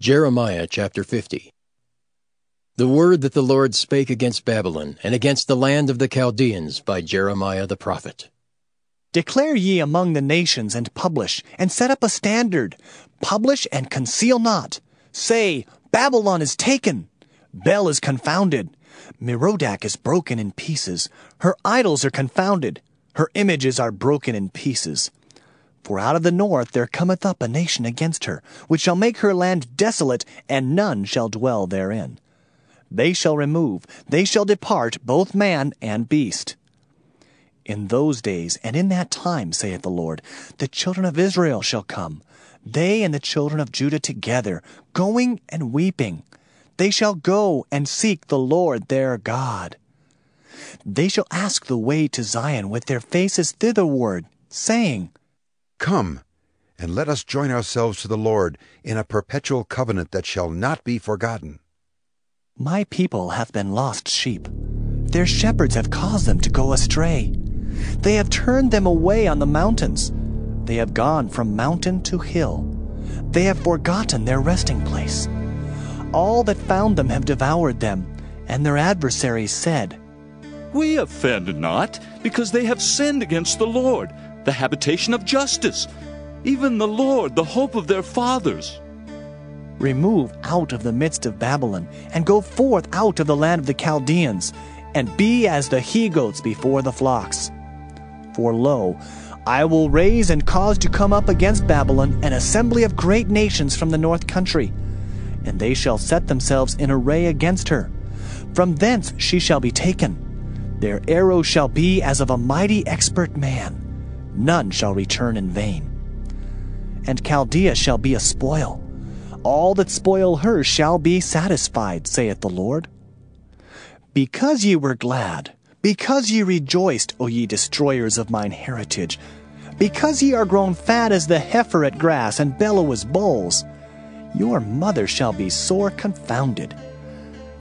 Jeremiah chapter 50. The word that the Lord spake against Babylon, and against the land of the Chaldeans, by Jeremiah the prophet. Declare ye among the nations, and publish, and set up a standard. Publish and conceal not. Say, Babylon is taken. Bel is confounded. Merodach is broken in pieces. Her idols are confounded. Her images are broken in pieces. For out of the north there cometh up a nation against her, which shall make her land desolate, and none shall dwell therein. They shall remove, they shall depart, both man and beast. In those days and in that time, saith the Lord, the children of Israel shall come, they and the children of Judah together, going and weeping. They shall go and seek the Lord their God. They shall ask the way to Zion with their faces thitherward, saying, Come, and let us join ourselves to the Lord in a perpetual covenant that shall not be forgotten. My people hath been lost sheep. Their shepherds have caused them to go astray. They have turned them away on the mountains. They have gone from mountain to hill. They have forgotten their resting place. All that found them have devoured them, and their adversaries said, We offend not, because they have sinned against the Lord, the habitation of justice, even the Lord, the hope of their fathers. Remove out of the midst of Babylon, and go forth out of the land of the Chaldeans, and be as the he-goats before the flocks. For lo, I will raise and cause to come up against Babylon an assembly of great nations from the north country, and they shall set themselves in array against her. From thence she shall be taken. Their arrows shall be as of a mighty expert man. None shall return in vain. And Chaldea shall be a spoil. All that spoil her shall be satisfied, saith the Lord. Because ye were glad, because ye rejoiced, O ye destroyers of mine heritage, because ye are grown fat as the heifer at grass, and bellow as bulls, your mother shall be sore confounded.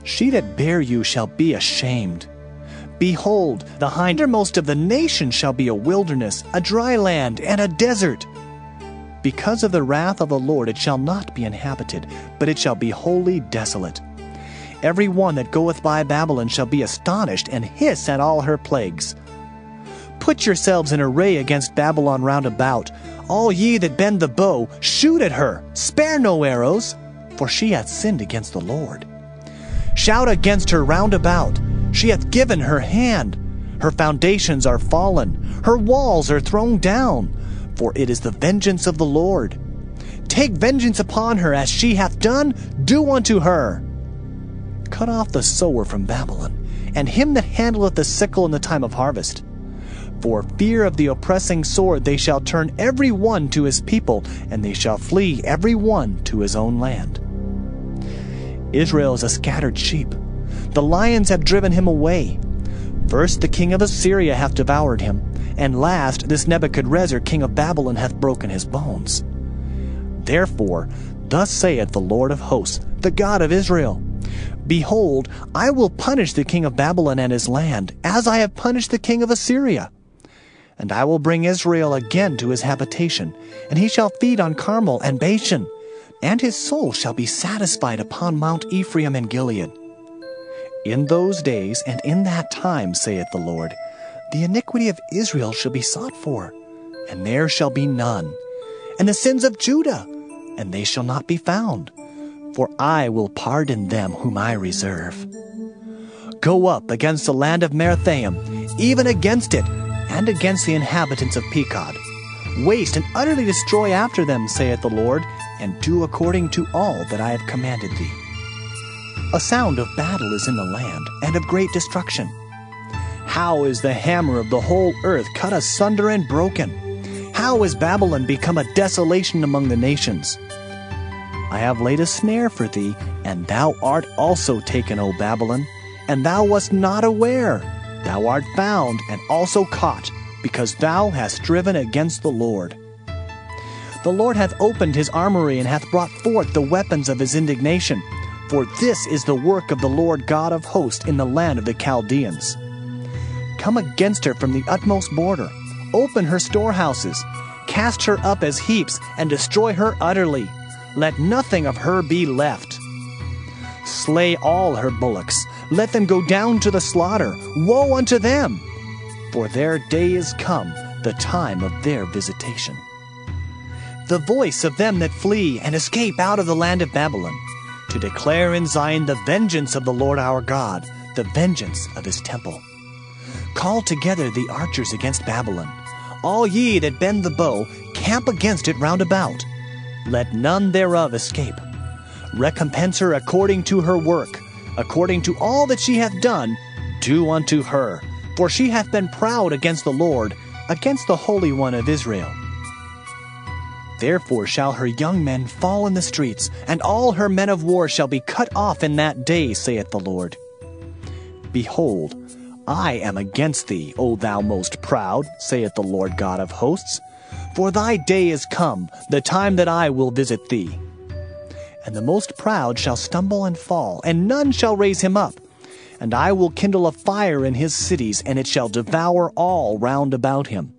She that bare you shall be ashamed. Behold, the hindermost of the nations shall be a wilderness, a dry land, and a desert. Because of the wrath of the Lord it shall not be inhabited, but it shall be wholly desolate. Every one that goeth by Babylon shall be astonished, and hiss at all her plagues. Put yourselves in array against Babylon round about. All ye that bend the bow, shoot at her, spare no arrows, for she hath sinned against the Lord. Shout against her round about. She hath given her hand. Her foundations are fallen. Her walls are thrown down. For it is the vengeance of the Lord. Take vengeance upon her, as she hath done, do unto her. Cut off the sower from Babylon, and him that handleth the sickle in the time of harvest. For fear of the oppressing sword they shall turn every one to his people, and they shall flee every one to his own land. Israel is a scattered sheep. The lions have driven him away. First the king of Assyria hath devoured him, and last this Nebuchadrezzar king of Babylon hath broken his bones. Therefore, thus saith the Lord of hosts, the God of Israel, Behold, I will punish the king of Babylon and his land, as I have punished the king of Assyria. And I will bring Israel again to his habitation, and he shall feed on Carmel and Bashan, and his soul shall be satisfied upon Mount Ephraim and Gilead. In those days and in that time, saith the Lord, the iniquity of Israel shall be sought for, and there shall be none, and the sins of Judah, and they shall not be found, for I will pardon them whom I reserve. Go up against the land of Merathaim, even against it, and against the inhabitants of Pekod. Waste and utterly destroy after them, saith the Lord, and do according to all that I have commanded thee. A sound of battle is in the land, and of great destruction. How is the hammer of the whole earth cut asunder and broken? How is Babylon become a desolation among the nations? I have laid a snare for thee, and thou art also taken, O Babylon, and thou wast not aware. Thou art found, and also caught, because thou hast striven against the Lord. The Lord hath opened his armory, and hath brought forth the weapons of his indignation. For this is the work of the Lord God of hosts in the land of the Chaldeans. Come against her from the utmost border. Open her storehouses. Cast her up as heaps, and destroy her utterly. let nothing of her be left. Slay all her bullocks, let them go down to the slaughter. Woe unto them! For their day is come, the time of their visitation. The voice of them that flee and escape out of the land of Babylon, to declare in Zion the vengeance of the Lord our God, the vengeance of his temple. Call together the archers against Babylon. All ye that bend the bow, camp against it round about. Let none thereof escape. Recompense her according to her work, according to all that she hath done, do unto her. For she hath been proud against the Lord, against the Holy One of Israel. Therefore shall her young men fall in the streets, and all her men of war shall be cut off in that day, saith the Lord. Behold, I am against thee, O thou most proud, saith the Lord God of hosts. For thy day is come, the time that I will visit thee. And the most proud shall stumble and fall, and none shall raise him up. And I will kindle a fire in his cities, and it shall devour all round about him.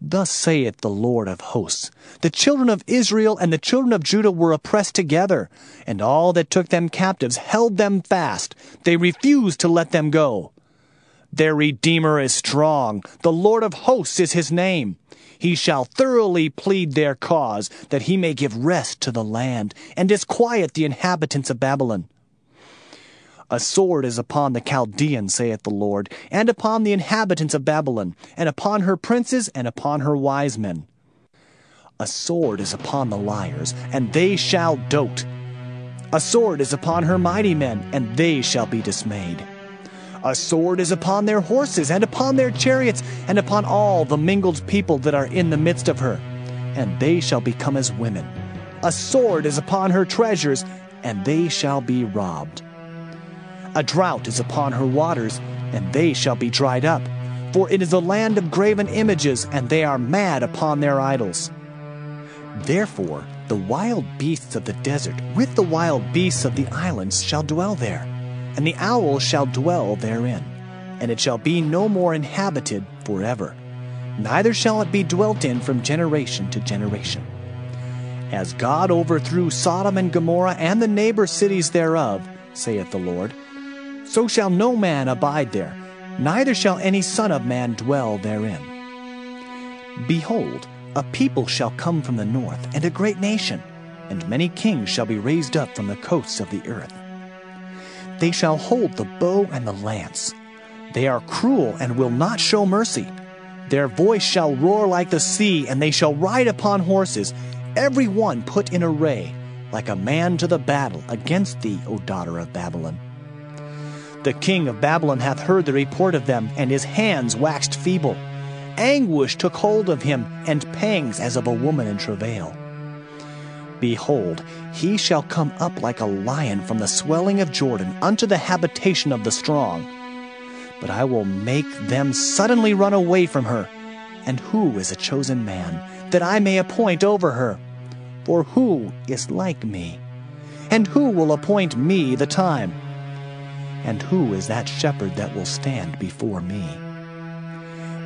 Thus saith the Lord of hosts, the children of Israel and the children of Judah were oppressed together, and all that took them captives held them fast. They refused to let them go. Their Redeemer is strong, the Lord of hosts is his name. He shall thoroughly plead their cause, that he may give rest to the land, and disquiet the inhabitants of Babylon. A sword is upon the Chaldeans, saith the Lord, and upon the inhabitants of Babylon, and upon her princes, and upon her wise men. A sword is upon the liars, and they shall dote. A sword is upon her mighty men, and they shall be dismayed. A sword is upon their horses, and upon their chariots, and upon all the mingled people that are in the midst of her, and they shall become as women. A sword is upon her treasures, and they shall be robbed. A drought is upon her waters, and they shall be dried up. For it is a land of graven images, and they are mad upon their idols. Therefore the wild beasts of the desert with the wild beasts of the islands shall dwell there, and the owl shall dwell therein, and it shall be no more inhabited forever, neither shall it be dwelt in from generation to generation. As God overthrew Sodom and Gomorrah and the neighbor cities thereof, saith the Lord, so shall no man abide there, neither shall any son of man dwell therein. Behold, a people shall come from the north, and a great nation, and many kings shall be raised up from the coasts of the earth. They shall hold the bow and the lance. They are cruel and will not show mercy. Their voice shall roar like the sea, and they shall ride upon horses, every one put in array, like a man to the battle against thee, O daughter of Babylon. The king of Babylon hath heard the report of them, and his hands waxed feeble. Anguish took hold of him, and pangs as of a woman in travail. Behold, he shall come up like a lion from the swelling of Jordan unto the habitation of the strong. But I will make them suddenly run away from her. And who is a chosen man, that I may appoint over her? For who is like me? And who will appoint me the time? And who is that shepherd that will stand before me?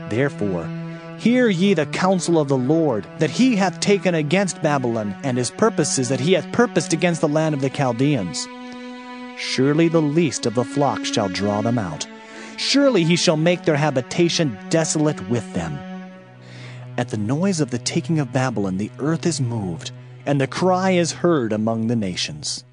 Therefore, hear ye the counsel of the Lord, that he hath taken against Babylon, and his purposes that he hath purposed against the land of the Chaldeans. Surely the least of the flock shall draw them out. Surely he shall make their habitation desolate with them. At the noise of the taking of Babylon the earth is moved, and the cry is heard among the nations.